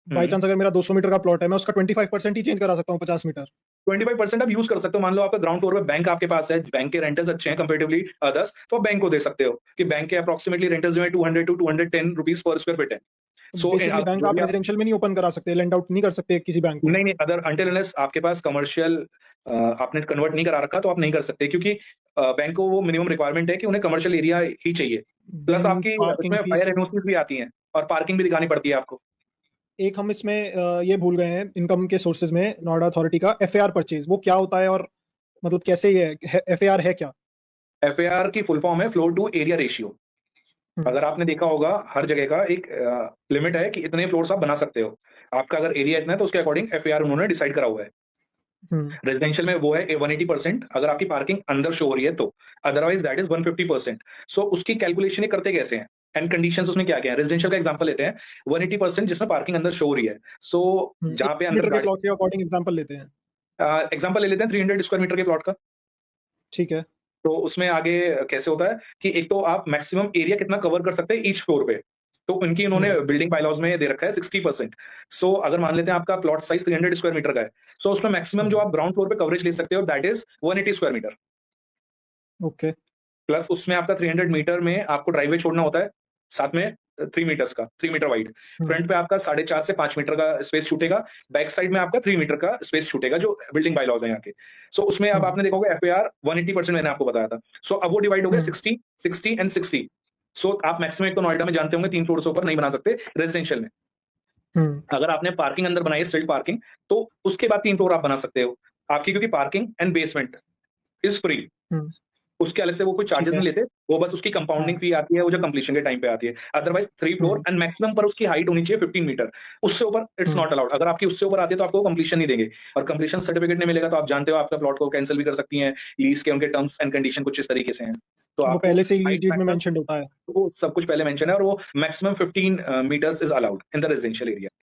By hmm. Chance अगर मेरा 200 metre का प्लॉट है, मैं उसका 25% ही चेंज करा सकता हूँ 50 मीटर। 25% आप यूज कर सकते हो। मान लो आपका ग्राउंड फ्लोर पे बैंक आपके पास है, बैंक के रेंटल्स अच्छे हैं कंपैरेटिवली अदर्स, तो आप बैंक को दे सकते हो कि बैंक के अप्रॉक्सिमेटली रेंटल्स जो है 200 टू 210 रुपीज पर स्क्वायर फीट है। सो बेसिकली बैंक जो आप भी आप रेजिडेंशियल में नहीं ओपन करा सकते, लेंड आउट नहीं कर सकते किसी बैंक को। नहीं नहीं अदर अनटिल अनलेस आपके पास कमर्शियल आपने कन्वर्ट नहीं करा रखा तो आप नहीं कर सकते, क्योंकि बैंक को वो मिनिमम रिक्वायरमेंट है कि उन्हें कमर्शियल एरिया ही चाहिए। प्लस देन आपकी पार्किंग उसमें फीस। फायर एनओसीज भी आती हैं और पार्किंग भी दिखानी पड़ती है आपको। एक हम इसमें ये भूल गए हैं इनकम के सोर्सेज में, नोएडा अथॉरिटी का एफएआर परचेज, वो क्या होता है और मतलब कैसे ये एफएआर है क्या? एफएआर की फुल फॉर्म है फ्लोर टू एरिया रेशियो। हम्म। अगर आपने देखा होगा हर जगह का एक लिमिट है कि इतने फ्लोर्स आप बना सकते हो। आपका अगर एरिया इतना है तो उसके अकॉर्डिंग एफएआर उन्होंने डिसाइड करा हुआ है। हम्म। रेजिडेंशियल में वो है 180% अगर आपकी पार्किंग अंदर शो हो रही है तो, अदरवाइज दैट इज 150%। सो उसकी कैलकुलेशन ये करते कैसे हैं एंड कंडीशंस उसमें क्या क्या है। रेजिडेंशियल का एग्जांपल लेते हैं, 180% जिसमें पार्किंग अंदर शो हो रही है। सो एक जहां पे अंदर मीटर के गाड़ी प्लॉट के अकॉर्डिंग एग्जांपल लेते हैं। एग्जांपल ले लेते हैं 300 स्क्वायर मीटर के प्लॉट का। ठीक है। तो उसमें आगे कैसे होता है कि एक तो आप मैक्सिमम एरिया कितना कवर कर सकते हैं ईच फ्लोर पे। तो उनकी उन्होंने हम्म। बिल्डिंग बायलॉज में दे रखा है 60%। सो अगर मान लेते हैं आपका प्लॉट साइज 300 स्क्वायर मीटर का है, सो उसमें मैक्सिमम जो हम्म। आप ग्राउंड फ्लोर पे कवरेज ले सकते हो that is 180 square metre. Okay. Plus उसमें आपका 300 मीटर में आपको ड्राइववे छोड़ना होता है, साथ में 3 मीटर्स का, 3 मीटर वाइड। हम्म। फ्रंट पे आपका 4.5 से 5 मीटर का स्पेस छूटेगा, बैक साइड में आपका 3 मीटर का स्पेस छूटेगा जो बिल्डिंग बायलॉज है यहाँ के। सो उसमें अब हम्म। आपने देखा होगा एफएआर 180% मैंने आपको बताया था। सो अब वो डिवाइड हो गया हम्म। 60, 60 एंड 60। सो आप मैक्सिमम एक तो नोएडा में जानते होंगे 3 फ्लोर से ऊपर नहीं बना सकते रेजिडेंशियल में। हम्म। अगर आपने पार्किंग अंदर बनाई है स्ट्रीट पार्किंग, तो उसके बाद 3 फ्लोर आप बना सकते हो। आपकी क्योंकि parking and basement is free. Hmm. उसके अलग से वो कोई ठीक चार्जेस है। नहीं लेते, वो बस उसकी कंपाउंडिंग हाँ। फी आती है, वो जो कंप्लीशन के टाइम पे आती है। Otherwise 3 floor hmm. And maximum पर उसकी हाइट होनी चाहिए 15 मीटर। उससे ऊपर इट्स हम्म। Not allowed. अगर आपकी उससे ऊपर आती है तो आपको कंप्लीशन नहीं देंगे और कंप्लीशन सर्टिफिकेट नहीं मिलेगा तो आप जानते हो आपका प्लॉट को कैंसल भी कर सकती हैं। लीज़ के उनके टर्म्स एंड कंडीशन कुछ इस तरीके से हैं। तो वो आपको पहले से ही लीज हाइट डीड में मैक्सिमम मेंशन्ड होता है। वो सब कुछ पहले मेंशन है और वो maximum 15 metres is allowed in the residential area.